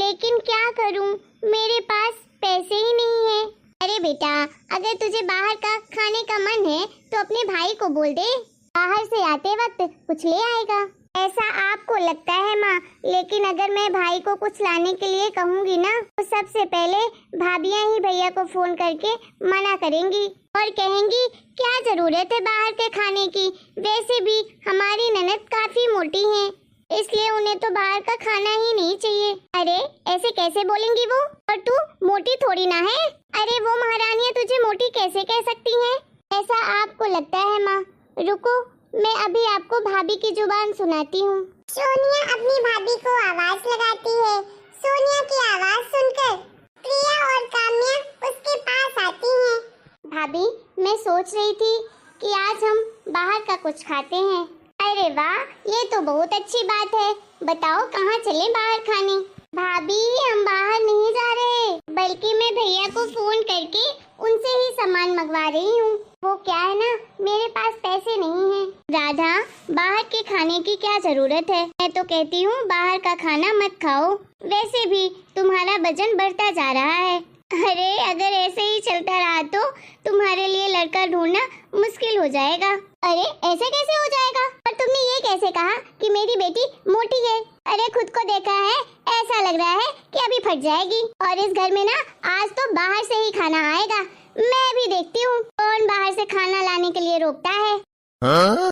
लेकिन क्या करूं, मेरे पास पैसे ही नहीं है। अरे बेटा, अगर तुझे बाहर का खाने का मन है तो अपने भाई को बोल दे, बाहर से आते वक्त कुछ ले आएगा। ऐसा आपको लगता है माँ, लेकिन अगर मैं भाई को कुछ लाने के लिए कहूँगी ना तो सबसे पहले भाभियाँ ही भैया को फोन करके मना करेंगी और कहेंगी क्या जरूरत है बाहर के खाने की, वैसे भी हमारी ननद काफी मोटी हैं, इसलिए उन्हें तो बाहर का खाना ही नहीं चाहिए। अरे ऐसे कैसे बोलेंगी वो, और तू मोटी थोड़ी ना है। अरे वो महारानियाँ तुझे मोटी कैसे कह सकती हैं? ऐसा आपको लगता है माँ। रुको, मैं अभी आपको भाभी की जुबान सुनाती हूँ। सोनिया अपनी भाभी को आवाज लगाती है। सोनिया की आवाज सुनकर प्रिया और काम्या उसके पास आती हैं। भाभी, मैं सोच रही थी कि आज हम बाहर का कुछ खाते हैं। अरे वाह, ये तो बहुत अच्छी बात है। बताओ कहाँ चले बाहर खाने? भाभी, हम बाहर नहीं जा रहे, बल्कि मैं भैया को फोन करके उनसे ही सामान मंगवा रही हूँ। वो क्या है ना, मेरे पास पैसे नहीं हैं। राधा, बाहर के खाने की क्या जरूरत है? मैं तो कहती हूँ बाहर का खाना मत खाओ, वैसे भी तुम्हारा वजन बढ़ता जा रहा है। अरे अगर ऐसे ही चलता रहा तो तुम्हारे लिए लड़का ढूंढना मुश्किल हो जाएगा। अरे ऐसे कैसे हो जाएगा? और तुमने ये कैसे कहा कि मेरी बेटी मोटी है? अरे खुद को देखा है, ऐसा लग रहा है कि अभी फट जाएगी। और इस घर में ना आज तो बाहर से ही खाना आएगा। मैं भी देखती हूँ कौन बाहर से खाना लाने के लिए रोकता है।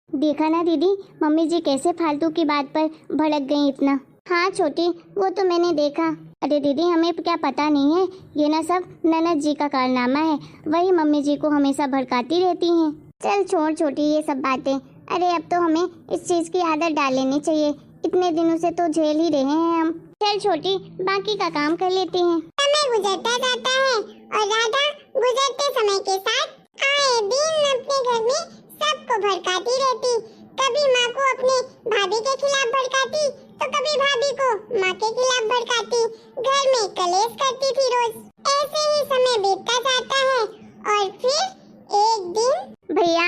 देखा ना दीदी, मम्मी जी कैसे फालतू की बात पर भड़क गई इतना। हाँ छोटी, वो तो मैंने देखा। अरे दीदी, हमें क्या पता नहीं है, ये ना सब ननद जी का कारनामा है, वही मम्मी जी को हमेशा भड़काती रहती हैं। चल छोड़ छोटी ये सब बातें। अरे अब तो हमें इस चीज की आदत डाल लेनी चाहिए, इतने दिनों से तो झेल ही रहे हैं हम। चल छोटी, बाकी का काम कर लेते हैं। समय गुजरता जाता है और राधा गुजरते समय के साथ आए दिन अपने घर में सबको भड़काती रहती। कभी माँ को अपने भाभी के खिलाफ भड़काती तो कभी भाभी को माँ के खिलाफ भड़काती। घर में कलेश करती थी रोज। ऐसे ही समय बीतता जाता है और फिर एक दिन। भैया।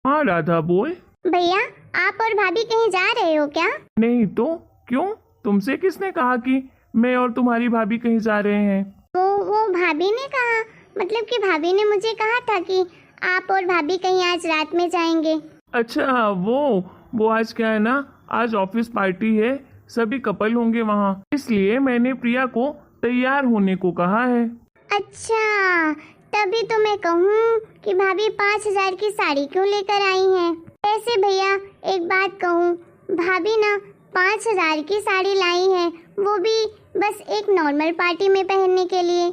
हाँ राधा, बोल। भैया, आप और भाभी कहीं जा रहे हो क्या? नहीं तो क्यों, तुमसे किसने कहा कि मैं और तुम्हारी भाभी कहीं जा रहे हैं? वो भाभी ने कहा, मतलब कि भाभी ने मुझे कहा था कि आप और भाभी कहीं आज रात में जाएंगे। अच्छा, वो आज क्या है ना, आज ऑफिस पार्टी है, सभी कपल होंगे वहाँ, इसलिए मैंने प्रिया को तैयार होने को कहा है। अच्छा, तभी तो मैं कहूँ कि भाभी 5,000 की साड़ी क्यों लेकर आई हैं? ऐसे भैया एक बात कहूँ, भाभी ना 5,000 की साड़ी लाई है, वो भी बस एक नॉर्मल पार्टी में पहनने के लिए।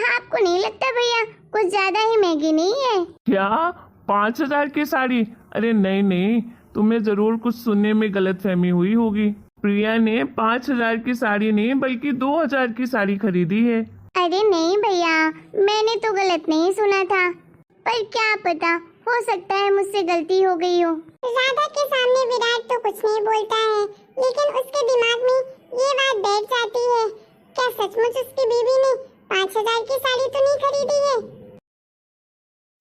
आपको नहीं लगता भैया कुछ ज्यादा ही महंगी नहीं है? क्या 5,000 की साड़ी? अरे नहीं नहीं, तुम्हें जरूर कुछ सुनने में गलतफहमी हुई होगी। प्रिया ने 5,000 की साड़ी नहीं बल्कि 2,000 की साड़ी खरीदी है। अरे नहीं भैया, मैंने तो गलत नहीं सुना था, पर क्या पता, हो सकता है मुझसे गलती हो गई हो। राधा के सामने विराट तो कुछ नहीं बोलता है, लेकिन उसके दिमाग में ये बात बैठ जाती है, क्या सचमुच उसकी बीवी ने 5,000 की साड़ी तो नहीं खरीदी है?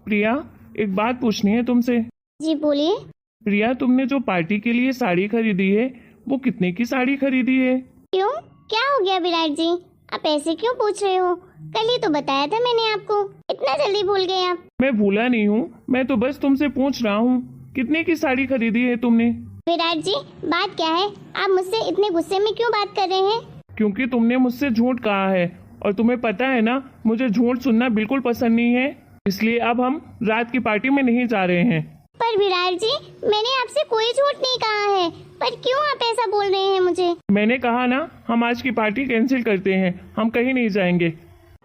प्रिया, एक बात पूछनी है तुमसे। जी बोलिए। प्रिया, तुमने जो पार्टी के लिए साड़ी खरीदी है वो कितने की साड़ी खरीदी है? क्यों, क्या हो गया विराट जी, आप ऐसे क्यों पूछ रहे हो? कल ही तो बताया था मैंने आपको, इतना जल्दी भूल गए आप? मैं भूला नहीं हूँ, मैं तो बस तुमसे पूछ रहा हूँ कितने की साड़ी खरीदी है तुमने? विराट जी, बात क्या है, आप मुझसे इतने गुस्से में क्यों बात कर रहे हैं? क्योंकि तुमने मुझसे झूठ कहा है, और तुम्हें पता है ना मुझे झूठ सुनना बिल्कुल पसंद नहीं है, इसलिए अब हम रात की पार्टी में नहीं जा रहे हैं। पर विराट जी, मैंने आपसे कोई झूठ नहीं कहा है, पर क्यों आप ऐसा बोल रहे हैं मुझे? मैंने कहा ना, हम आज की पार्टी कैंसिल करते हैं, हम कहीं नहीं जाएंगे।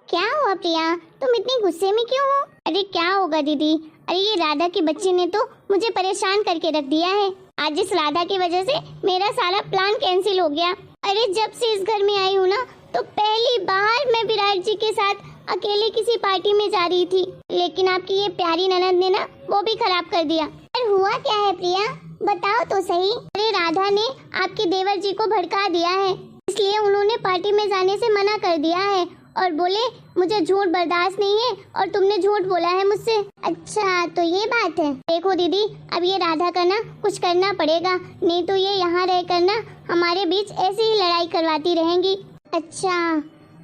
क्या हुआ प्रिया, तुम इतनी गुस्से में क्यों हो? अरे क्या होगा दीदी, अरे ये राधा के बच्चे ने तो मुझे परेशान करके रख दिया है। आज इस राधा की वजह से मेरा सारा प्लान कैंसिल हो गया। अरे जब से इस घर में आई हूँ ना, तो पहली बार मैं विराट जी के साथ अकेले किसी पार्टी में जा रही थी, लेकिन आपकी ये प्यारी ननद ने ना वो भी खराब कर दिया। पर हुआ क्या है प्रिया, बताओ तो सही। अरे राधा ने आपके देवर जी को भड़का दिया है, इसलिए उन्होंने पार्टी में जाने से मना कर दिया है और बोले मुझे झूठ बर्दाश्त नहीं है और तुमने झूठ बोला है मुझसे। अच्छा तो ये बात है। देखो दीदी, अब ये राधा का ना कुछ करना पड़ेगा, नहीं तो ये यहाँ रह कर ना हमारे बीच ऐसे ही लड़ाई करवाती रहेंगी। अच्छा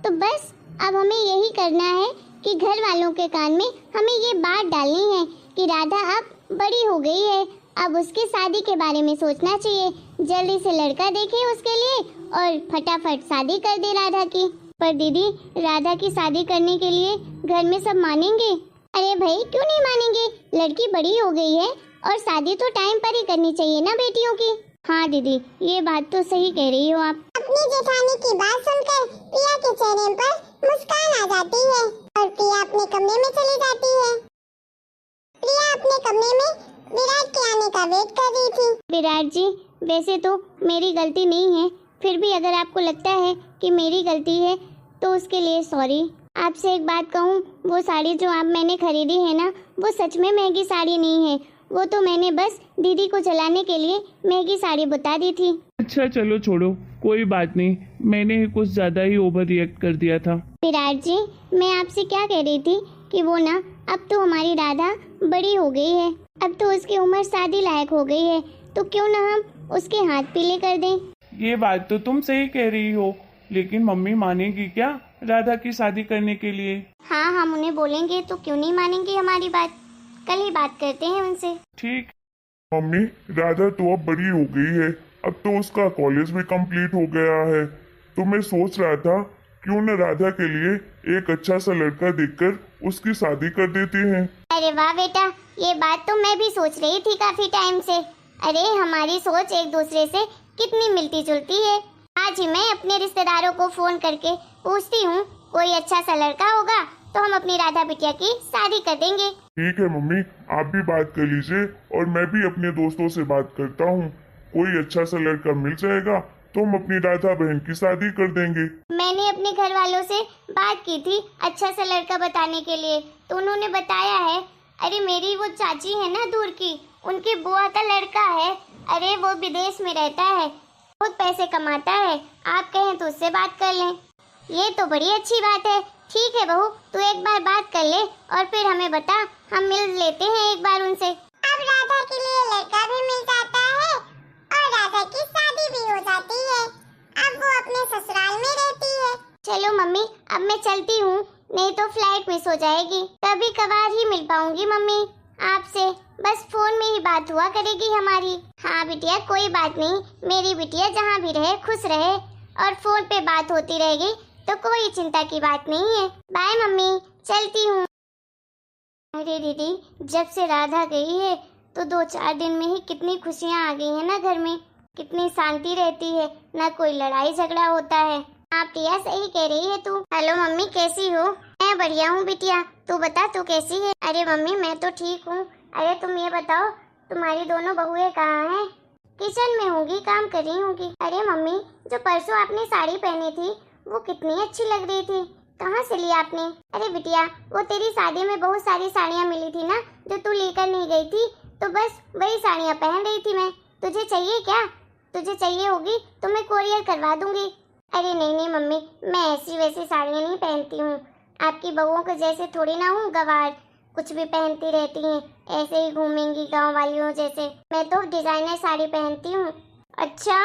तो बस अब हमें यही करना है कि घर वालों के कान में हमें ये बात डालनी है कि राधा अब बड़ी हो गई है, अब उसकी शादी के बारे में सोचना चाहिए। जल्दी से लड़का देखे उसके लिए और फटाफट शादी कर दे राधा की। पर दीदी, राधा की शादी करने के लिए घर में सब मानेंगे? अरे भाई क्यों नहीं मानेंगे, लड़की बड़ी हो गई है और शादी तो टाइम पर ही करनी चाहिए ना बेटियों की। हाँ दीदी, ये बात तो सही कह रही हो आप। अपनी जेठानी की बात सुनकर प्रिया के चेहरे पर मुस्कान आ जाती है और प्रिया अपने कमरे में चली जाती है। प्रिया अपने कमरे में विराट के आने का वेट कर रही थी। विराट जी, वैसे तो मेरी गलती नहीं है, फिर भी अगर आपको लगता है कि मेरी गलती है तो उसके लिए सॉरी। आपसे एक बात कहूँ, वो साड़ी जो आप मैंने खरीदी है ना, वो सच में महंगी साड़ी नहीं है, वो तो मैंने बस दीदी को चलाने के लिए महंगी साड़ी बता दी थी। अच्छा चलो छोड़ो, कोई बात नहीं, मैंने ही कुछ ज्यादा ही ओवर रिएक्ट कर दिया था। विराट जी, मैं आपसे क्या कह रही थी कि वो ना अब तो हमारी राधा बड़ी हो गई है, अब तो उसकी उम्र शादी लायक हो गई है, तो क्यों ना हम उसके हाथ पीले कर दें। ये बात तो तुम सही कह रही हो, लेकिन मम्मी मानेगी क्या राधा की शादी करने के लिए? हाँ, हम उन्हें बोलेंगे तो क्यों नहीं मानेंगे हमारी बात, कल ही बात करते हैं उनसे। ठीक। मम्मी, राधा तो अब बड़ी हो गई है, अब तो उसका कॉलेज भी कंप्लीट हो गया है, तो मैं सोच रहा था क्यों न राधा के लिए एक अच्छा सा लड़का देखकर उसकी शादी कर देते हैं। अरे वाह बेटा, ये बात तो मैं भी सोच रही थी काफी टाइम से। अरे हमारी सोच एक दूसरे से कितनी मिलती जुलती है। आज ही मैं अपने रिश्तेदारों को फोन करके पूछती हूँ, कोई अच्छा सा लड़का होगा तो हम अपनी राधा बिटिया की शादी कर देंगे। ठीक है मम्मी, आप भी बात कर लीजिए और मैं भी अपने दोस्तों से बात करता हूँ, कोई अच्छा सा लड़का मिल जाएगा तो हम अपनी राधा बहन की शादी कर देंगे। मैंने अपने घर वालों से बात की थी अच्छा सा लड़का बताने के लिए, तो उन्होंने बताया है, अरे मेरी वो चाची है ना दूर की, उनकी बुआ का लड़का है, अरे वो विदेश में रहता है, बहुत पैसे कमाता है, आप कहें तो उससे बात कर लें। ये तो बड़ी अच्छी बात है। ठीक है बहू, तू एक बार बात कर ले और फिर हमें बता, हम मिल लेते हैं एक बार उनसे। अब राधा के लिए लड़का भी मिल जाता है और राधा की शादी भी हो जाती है। अब वो अपने ससुराल में रहती है। चलो मम्मी, अब मैं चलती हूँ, नहीं तो फ्लाइट मिस हो जाएगी। कभी कभार ही मिल पाऊंगी मम्मी आपसे, बस फोन में ही बात हुआ करेगी हमारी। हाँ बिटिया, कोई बात नहीं, मेरी बिटिया जहाँ भी रहे खुश रहे और फोन पे बात होती रहेगी तो कोई चिंता की बात नहीं है। बाय मम्मी, चलती हूँ। अरे दीदी, जब से राधा गई है तो 2-4 दिन में ही कितनी खुशियाँ आ गई है ना घर में, कितनी शांति रहती है, ना कोई लड़ाई झगड़ा होता है। हाँ प्रिया, सही कह रही है तू। हेलो मम्मी, कैसी हो? मैं बढ़िया हूँ बिटिया, तू बता तू कैसी है? अरे मम्मी मैं तो ठीक हूँ। अरे तुम ये बताओ, तुम्हारी दोनों बहुएं कहाँ हैं? किचन में होंगी, काम कर रही होंगी। अरे मम्मी, जो परसों आपने साड़ी पहनी थी वो कितनी अच्छी लग रही थी, कहाँ से ली आपने? अरे बिटिया, वो तेरी शादी में बहुत सारी साड़ियाँ मिली थी ना, जो तू लेकर नहीं गई थी, तो बस वही साड़ियाँ पहन रही थी मैं। तुझे चाहिए क्या? तुझे चाहिए होगी तो मैं कोरियर करवा दूंगी। अरे नहीं नहीं मम्मी, मैं ऐसी वैसी साड़ियाँ नहीं पहनती हूँ, आपकी बहुओं के जैसे थोड़ी ना हूँ गवार, कुछ भी पहनती रहती हैं, ऐसे ही घूमेंगी गाँव वालियों जैसे। मैं तो डिजाइनर साड़ी पहनती हूँ। अच्छा,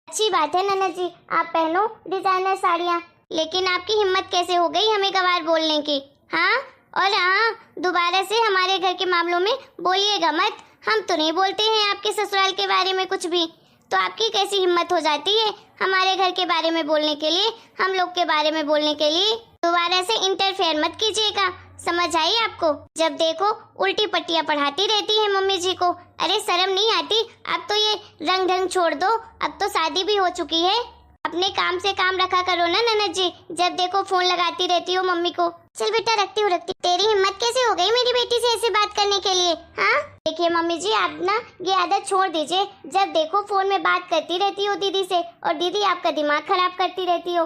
अच्छी बात है ननद जी, आप पहनो डिजाइनर साड़ियाँ, लेकिन आपकी हिम्मत कैसे हो गई हमें गवार बोलने की? हाँ, और हाँ, दोबारा से हमारे घर के मामलों में बोलिएगा मत, हम तो नहीं बोलते हैं आपके ससुराल के बारे में कुछ भी, तो आपकी कैसी हिम्मत हो जाती है हमारे घर के बारे में बोलने के लिए, हम लोग के बारे में बोलने के लिए? दोबारा से इंटरफेयर मत कीजिएगा, समझ आई आपको? जब देखो उल्टी पट्टियाँ पढ़ाती रहती है मम्मी जी को। अरे शर्म नहीं आती? अब तो ये रंग ढंग छोड़ दो, अब तो शादी भी हो चुकी है, अपने काम से काम रखा करो ना ननद जी, जब देखो फोन लगाती रहती हो मम्मी को। चल बेटा, रखती हूँ। तेरी हिम्मत कैसे हो गई मेरी बेटी से ऐसी बात करने के लिए? हाँ देखिए मम्मी जी, आप ना ये आदत छोड़ दीजिए, जब देखो फोन में बात करती रहती हो दीदी से, और दीदी आपका दिमाग खराब करती रहती हो।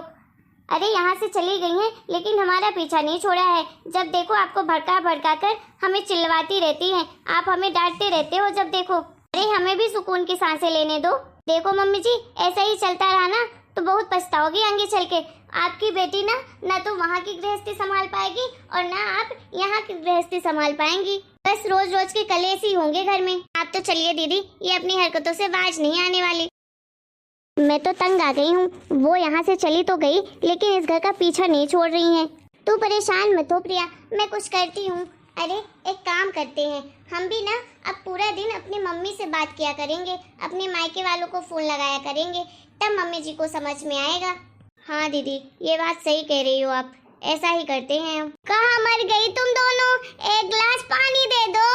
अरे यहाँ से चली गई हैं लेकिन हमारा पीछा नहीं छोड़ा है, जब देखो आपको भड़का भड़का कर हमें चिल्लाती रहती हैं, आप हमें डांटते रहते हो जब देखो। अरे हमें भी सुकून की सांसें लेने दो। देखो मम्मी जी, ऐसा ही चलता रहा ना तो बहुत पछताओगी आगे चल के। आपकी बेटी ना तो वहाँ की गृहस्थी संभाल पाएगी और ना आप यहाँ की गृहस्थी संभाल पाएंगी। बस रोज रोज के कलेश ही होंगे घर में। आप तो चलिए दीदी, ये अपनी हरकतों से बाज नहीं आने वाली। मैं तो तंग आ गई हूँ। वो यहाँ से चली तो गई लेकिन इस घर का पीछा नहीं छोड़ रही है। तू परेशान मत हो प्रिया, मैं कुछ करती हूँ। अरे एक काम करते हैं, हम भी ना अब पूरा दिन अपनी मम्मी से बात किया करेंगे, अपने मायके वालों को फोन लगाया करेंगे, तब मम्मी जी को समझ में आएगा। हाँ दीदी, ये बात सही कह रही हो आप, ऐसा ही करते हैं हम। कहाँ मर गई तुम दोनों? एक गिलास पानी दे दो।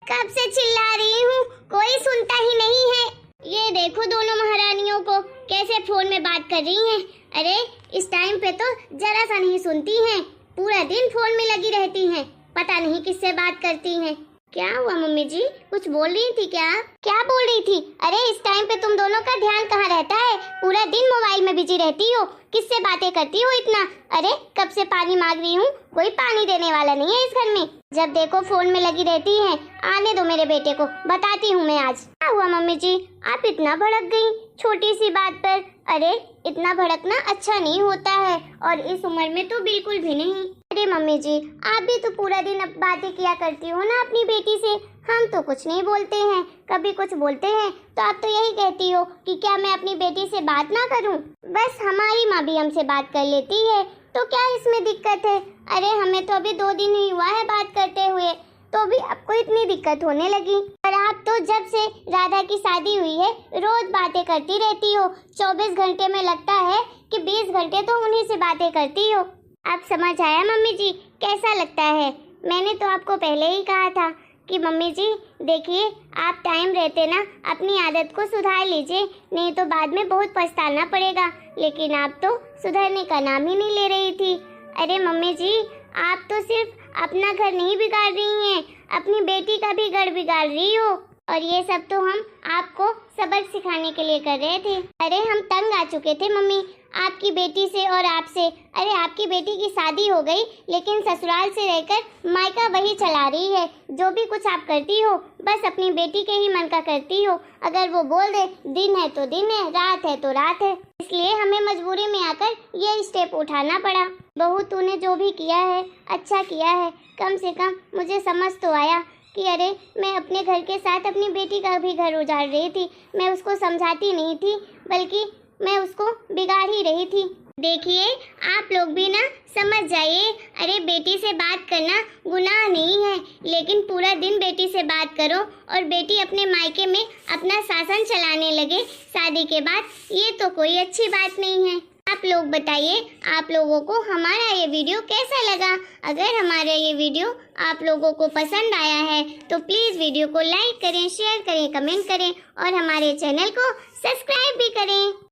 कब से चिल्ला रही हूँ, कोई सुनता ही नहीं है। ये देखो दोनों महारानियों को कैसे फोन में बात कर रही हैं। अरे इस टाइम पे तो जरा सा नहीं सुनती हैं, पूरा दिन फोन में लगी रहती हैं, पता नहीं किससे बात करती हैं। क्या हुआ मम्मी जी, कुछ बोल रही थी क्या? क्या बोल रही थी? अरे इस टाइम पे तुम दोनों का ध्यान कहाँ रहता है? पूरा दिन मोबाइल में बिजी रहती हो, किससे बातें करती हो इतना? अरे कब से पानी मांग रही हूँ, कोई पानी देने वाला नहीं है इस घर में। जब देखो फोन में लगी रहती हैं। आने दो मेरे बेटे को, बताती हूँ मैं आज। क्या हुआ मम्मी जी, आप इतना भड़क गई छोटी सी बात पर? अरे इतना भड़कना अच्छा नहीं होता है, और इस उम्र में तो बिल्कुल भी नहीं। अरे मम्मी जी, आप भी तो पूरा दिन अब बातें किया करती हो ना अपनी बेटी से। हम तो कुछ नहीं बोलते हैं, कभी कुछ बोलते हैं तो आप तो यही कहती हो कि क्या मैं अपनी बेटी से बात ना करूं? बस हमारी माँ भी हमसे बात कर लेती है, तो क्या इसमें दिक्कत है? अरे हमें तो अभी 2 दिन ही हुआ है बात करते हुए, तो भी आपको इतनी दिक्कत होने लगी। और आप तो जब से राधा की शादी हुई है रोज बातें करती रहती हो। 24 घंटे में लगता है कि 20 घंटे तो उन्हीं से बातें करती हो। आप समझ आया मम्मी जी, कैसा लगता है? मैंने तो आपको पहले ही कहा था कि मम्मी जी देखिए, आप टाइम रहते ना अपनी आदत को सुधार लीजिए, नहीं तो बाद में बहुत पछताना पड़ेगा। लेकिन आप तो सुधरने का नाम ही नहीं ले रही थी। अरे मम्मी जी, आप तो सिर्फ अपना घर नहीं बिगाड़ रही हैं, अपनी बेटी का भी घर बिगाड़ रही हो। और ये सब तो हम आपको सबक सिखाने के लिए कर रहे थे। अरे हम तंग आ चुके थे मम्मी आपकी बेटी से और आपसे। अरे आपकी बेटी की शादी हो गई, लेकिन ससुराल से रहकर मायका वही चला रही है। जो भी कुछ आप करती हो बस अपनी बेटी के ही मन का करती हो। अगर वो बोल दे दिन है तो दिन है, रात है तो रात है। इसलिए हमें मजबूरी में आकर ये स्टेप उठाना पड़ा। बहू तूने जो भी किया है अच्छा किया है, कम से कम मुझे समझ तो आया कि अरे मैं अपने घर के साथ अपनी बेटी का भी घर उजाड़ रही थी। मैं उसको समझाती नहीं थी, बल्कि मैं उसको बिगाड़ ही रही थी। देखिए आप लोग भी ना समझ जाइए। अरे बेटी से बात करना गुनाह नहीं है, लेकिन पूरा दिन बेटी से बात करो और बेटी अपने मायके में अपना शासन चलाने लगे शादी के बाद, ये तो कोई अच्छी बात नहीं है। आप लोग बताइए, आप लोगों को हमारा ये वीडियो कैसा लगा? अगर हमारा ये वीडियो आप लोगों को पसंद आया है तो प्लीज़ वीडियो को लाइक करें, शेयर करें, कमेंट करें और हमारे चैनल को सब्सक्राइब भी करें।